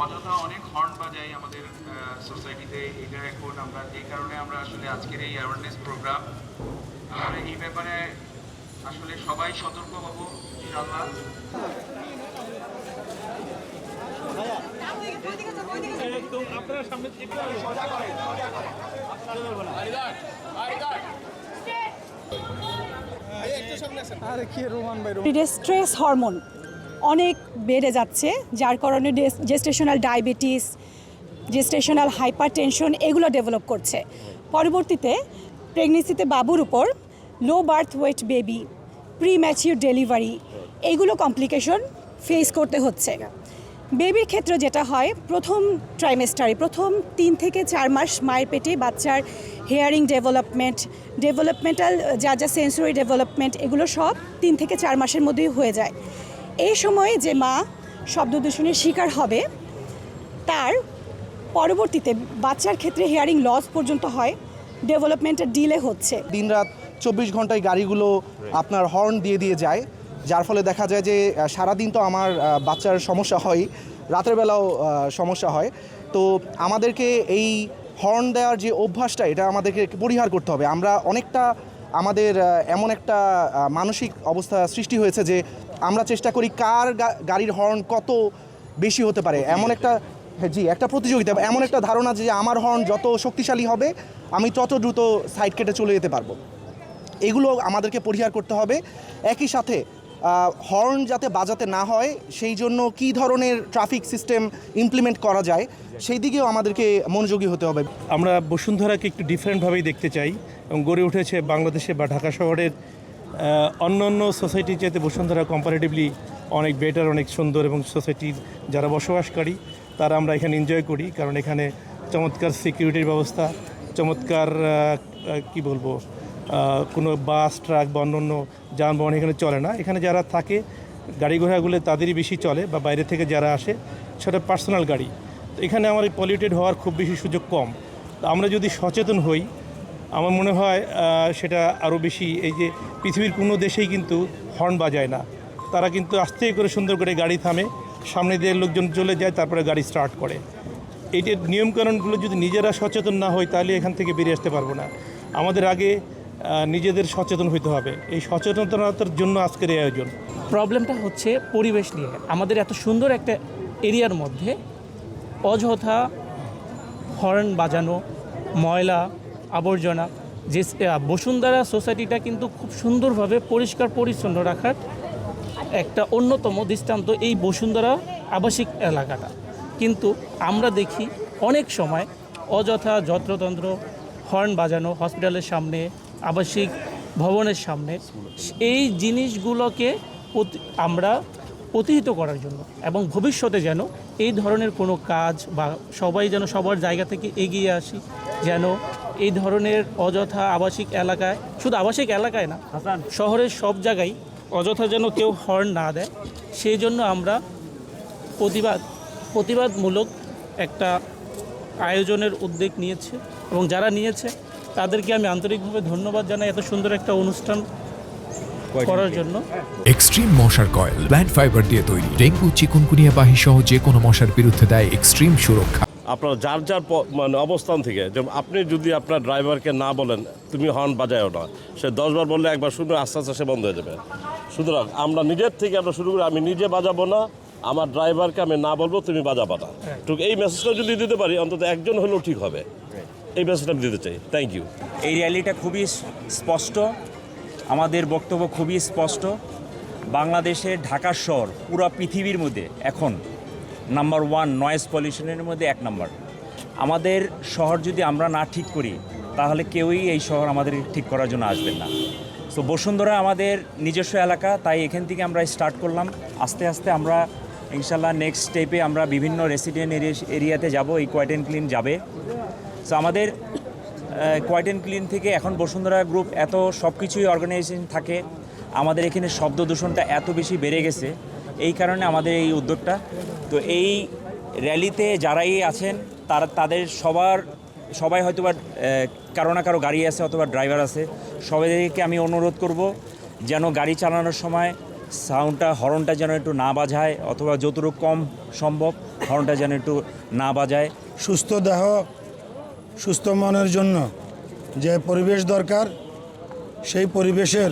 অযথা অনেক হর্ন বাজাই আমাদের সোসাইটিতে। এটা এখন আমরা এই কারণে আমরা আসলে আজকের এই অ্যাওয়ারনেস প্রোগ্রাম, আমরা এই ব্যাপারে আসলে সবাই সতর্ক হব ইনশাআল্লাহ। স্ট্রেস হরমোন অনেক বেড়ে যাচ্ছে, যার কারণে জেস্টেশনাল ডায়াবেটিস, জেস্টেশনাল হাইপারটেনশন এগুলো ডেভেলপ করছে। পরবর্তীতে প্রেগনেন্সিতে বাবুর উপর low birth weight baby, pre mature delivery, এইগুলো কমপ্লিকেশন ফেস করতে হচ্ছে। বেবির ক্ষেত্রে যেটা হয়, প্রথম ট্রাইমেস্টারে প্রথম 3 থেকে 4 মাস মায়ের পেটে বাচ্চার হেয়ারিং ডেভেলপমেন্টাল যা যা সেন্সরি ডেভেলপমেন্ট এগুলো সব 3 থেকে 4 মাসের মধ্যেই হয়ে যায়। এই সময়ে যে মা শব্দ দূষণের শিকার হবে, তার পরবর্তীতে বাচ্চার ক্ষেত্রে হিয়ারিং লস পর্যন্ত হয়, ডেভেলপমেন্টের ডিলে হচ্ছে। দিনরাত 24 ঘন্টায় গাড়িগুলো আপনার হর্ন দিয়ে দিয়ে যায়, যার ফলে দেখা যায় যে সারাদিন তো আমার বাচ্চার সমস্যা হয়, রাতের বেলাও সমস্যা হয়। তো আমাদেরকে এই হর্ন দেওয়ার যে অভ্যাসটা, এটা আমাদেরকে পরিহার করতে হবে। আমরা অনেকটা আমাদের এমন একটা মানসিক অবস্থা সৃষ্টি হয়েছে যে আমরা চেষ্টা করি কার গাড়ির হর্ন কত বেশি হতে পারে, এমন একটা একটা প্রতিযোগিতা, এমন একটা ধারণা যে আমার হর্ন যত শক্তিশালী হবে আমি তত দ্রুত সাইড কেটে চলে যেতে পারবো। এগুলো আমাদেরকে পরিহার করতে হবে। একই সাথে হর্ন যাতে বাজাতে না হয় সেই জন্য কী ধরনের ট্রাফিক সিস্টেম ইমপ্লিমেন্ট করা যায় সেই দিকেও আমাদেরকে মনোযোগী হতে হবে। আমরা বসুন্ধরাকে একটু ডিফারেন্টভাবেই দেখতে চাই এবং গড়ে উঠেছে বাংলাদেশে বা ঢাকা শহরের অন্য অন্য সোসাইটির চাইতে বসুন্ধরা কম্পারেটিভলি অনেক বেটার, অনেক সুন্দর, এবং সোসাইটির যারা বসবাসকারী তারা আমরা এখানে এনজয় করি, কারণ এখানে চমৎকার সিকিউরিটির ব্যবস্থা, চমৎকার কি বলবো, কোনো বাস ট্রাক বা অন্য যানবাহন এখানে চলে না। এখানে যারা থাকে গাড়ি ঘোড়াগুলো তাদেরই বেশি চলে, বা বাইরে থেকে যারা আসে সেটা পার্সোনাল গাড়ি। তো এখানে আমার পলিউটেড হওয়ার খুব বেশি সুযোগ কম। তো আমরা যদি সচেতন হই, আমার মনে হয় সেটা আরও বেশি। এই যে পৃথিবীর কোনো দেশেই কিন্তু হর্ন বাজায় না, তারা কিন্তু আস্তে করে সুন্দর করে গাড়ি থামে, সামনে দিয়ে লোকজন চলে যায়, তারপরে গাড়ি স্টার্ট করে। এইটার নিয়মকানুনগুলো যদি নিজেরা সচেতন না হই তাহলে এখান থেকে বেরিয়ে আসতে পারবো না। আমাদের আগে নিজেদের সচেতন হতে হবে, এই সচেতনতার জন্য আজকের এই আয়োজন। প্রবলেমটা হচ্ছে পরিবেশ নিয়ে। আমাদের এত সুন্দর একটা এরিয়ার মধ্যে অযথা হর্ন বাজানো, ময়লা আবর্জনা, যে বসুন্ধরা সোসাইটিটা কিন্তু খুব সুন্দরভাবে পরিষ্কার পরিচ্ছন্ন রাখার একটা অন্যতম দৃষ্টান্ত এই বসুন্ধরা আবাসিক এলাকাটা। কিন্তু আমরা দেখি অনেক সময় অযথা যত্রতন্ত্র হর্ন বাজানো হসপিটালের সামনে, আবাসিক ভবনের সামনে। এই জিনিসগুলোকে আমরা প্রতিহিত করার জন্য এবং ভবিষ্যতে যেন এই ধরনের কোনো কাজ বা সবাই যেন সবার জায়গা থেকে এগিয়ে আসি, যেন এই ধরনের অযথা আবাসিক এলাকায়, শুধু আবাসিক এলাকায় না, শহরের সব জায়গায় অযথা যেন কেউ হর্ন না দেয়, সেই জন্য আমরা প্রতিবাদমূলক একটা আয়োজনের উদ্যোগ নিয়েছে, এবং যারা নিয়েছে তাদেরকে আমি আন্তরিকভাবে ধন্যবাদ জানাই এত সুন্দর একটা অনুষ্ঠান করার জন্য। এক্সট্রিম মশার কয়েল প্ল্যান্ট ফাইবার দিয়ে তৈরি, ডেঙ্গু, চিকুনগুনিয়া বাহি সহ যে কোনো মশার বিরুদ্ধে দেয় এক্সট্রিম সুরক্ষা। আপনার যার যার মানে অবস্থান থেকে, যেমন আপনি যদি আপনার ড্রাইভারকে না বলেন তুমি হর্ন বাজায়ও না, সে 10 বার বললে একবার শুনবে, আস্তে আস্তে সে বন্ধ হয়ে যাবে। সুতরাং আমরা নিজের থেকে আমরা শুরু করি, আমি নিজে বাজাবো না, আমার ড্রাইভারকে আমি না বলবো তুমি বাজাবা না। ঠিক এই মেসেজটা যদি দিতে পারি, অন্তত একজন হলেও ঠিক হবে। এই মেসেজটা আমি দিতে চাই। Thank you. এই র্যালিটা খুবই স্পষ্ট, আমাদের বক্তব্য খুবই স্পষ্ট। বাংলাদেশে ঢাকা শহর পুরো পৃথিবীর মধ্যে এখন নাম্বার 1 নয়েজ পলিউশনের মধ্যে 1 নাম্বার। আমাদের শহর যদি আমরা না ঠিক করি তাহলে কেউই এই শহর আমাদের ঠিক করার জন্য আসবেন না। সো বসুন্ধরা আমাদের নিজস্ব এলাকা, তাই এখান থেকে আমরা স্টার্ট করলাম। আস্তে আস্তে আমরা ইনশাল্লাহ নেক্সট স্টেপে আমরা বিভিন্ন রেসিডেন্ট এরিয়াতে যাব, এই কোয়াইট অ্যান্ড ক্লিন যাবে। সো আমাদের কোয়াইট অ্যান্ড ক্লিন থেকে এখন বসুন্ধরা গ্রুপ এত সব কিছুই অর্গানাইজেশন থাকে, আমাদের এখানে শব্দ দূষণটা এত বেশি বেড়ে গেছে, এই কারণে আমাদের এই উদ্যোগটা। তো এই র্যালিতে যারাই আছেন তাদের সবাই হয়তো বা কারো না কারো গাড়ি আছে অথবা ড্রাইভার আছে, সবাইকে আমি অনুরোধ করব যেন গাড়ি চালানোর সময় সাউন্ডটা, হর্নটা যেন একটু না বাজায়, অথবা যতটুকু কম সম্ভব হর্নটা যেন একটু না বাজায়। সুস্থ দেহ সুস্থ মনের জন্য যে পরিবেশ দরকার, সেই পরিবেশের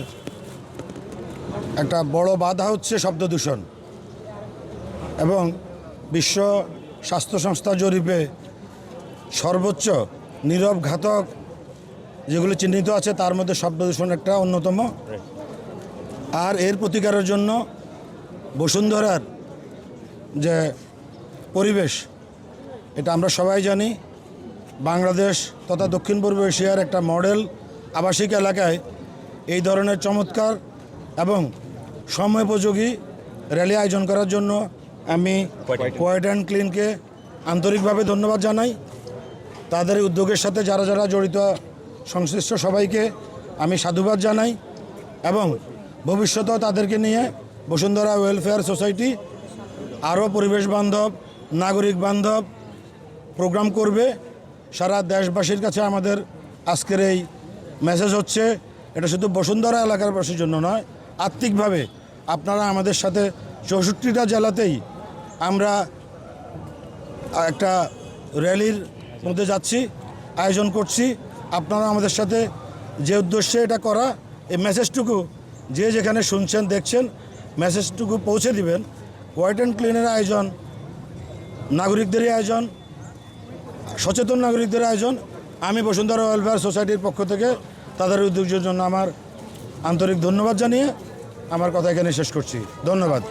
একটা বড় বাধা হচ্ছে শব্দ দূষণ। এবং বিশ্ব স্বাস্থ্য সংস্থা জরিপে সর্বোচ্চ নীরব ঘাতক যেগুলো চিহ্নিত আছে তার মধ্যে শব্দ দূষণ একটা অন্যতম। আর এর প্রতিকারের জন্য বসুন্ধরার যে পরিবেশ, এটা আমরা সবাই জানি, বাংলাদেশ তথা দক্ষিণ পূর্ব এশিয়ার একটা মডেল আবাসিক এলাকায় এই ধরনের চমৎকার এবং সময়োপযোগী র্যালি আয়োজন করার জন্য আমি কোয়েট অ্যান্ড ক্লিনকে আন্তরিকভাবে ধন্যবাদ জানাই। তাদের উদ্যোগের সাথে যারা যারা জড়িত সংশ্লিষ্ট সবাইকে আমি সাধুবাদ জানাই এবং ভবিষ্যতেও তাদেরকে নিয়ে বসুন্ধরা ওয়েলফেয়ার সোসাইটি আরও পরিবেশ বান্ধব, নাগরিক বান্ধব প্রোগ্রাম করবে। সারা দেশবাসীর কাছে আমাদের আজকের এই মেসেজ হচ্ছে, এটা শুধু বসুন্ধরা এলাকার বাসীর জন্য নয়, আত্মিকভাবে আপনারা আমাদের সাথে 64টা জেলাতেই আমরা একটা র্যালির মধ্যে যাচ্ছি, আয়োজন করছি। আপনারা আমাদের সাথে যে উদ্দেশ্যে এটা করা, এই মেসেজটুকু যে যেখানে শুনছেন দেখছেন মেসেজটুকু পৌঁছে দিবেন। কোয়েট অ্যান্ড ক্লিনের আয়োজন নাগরিকদেরই আয়োজন, সচেতন নাগরিকদের আয়োজন। আমি বসুন্ধরা ওয়েলফেয়ার সোসাইটির পক্ষ থেকে তাদের উদ্যোগের জন্য আমার আন্তরিক ধন্যবাদ জানিয়ে আমার কথা এখানে শেষ করছি। ধন্যবাদ।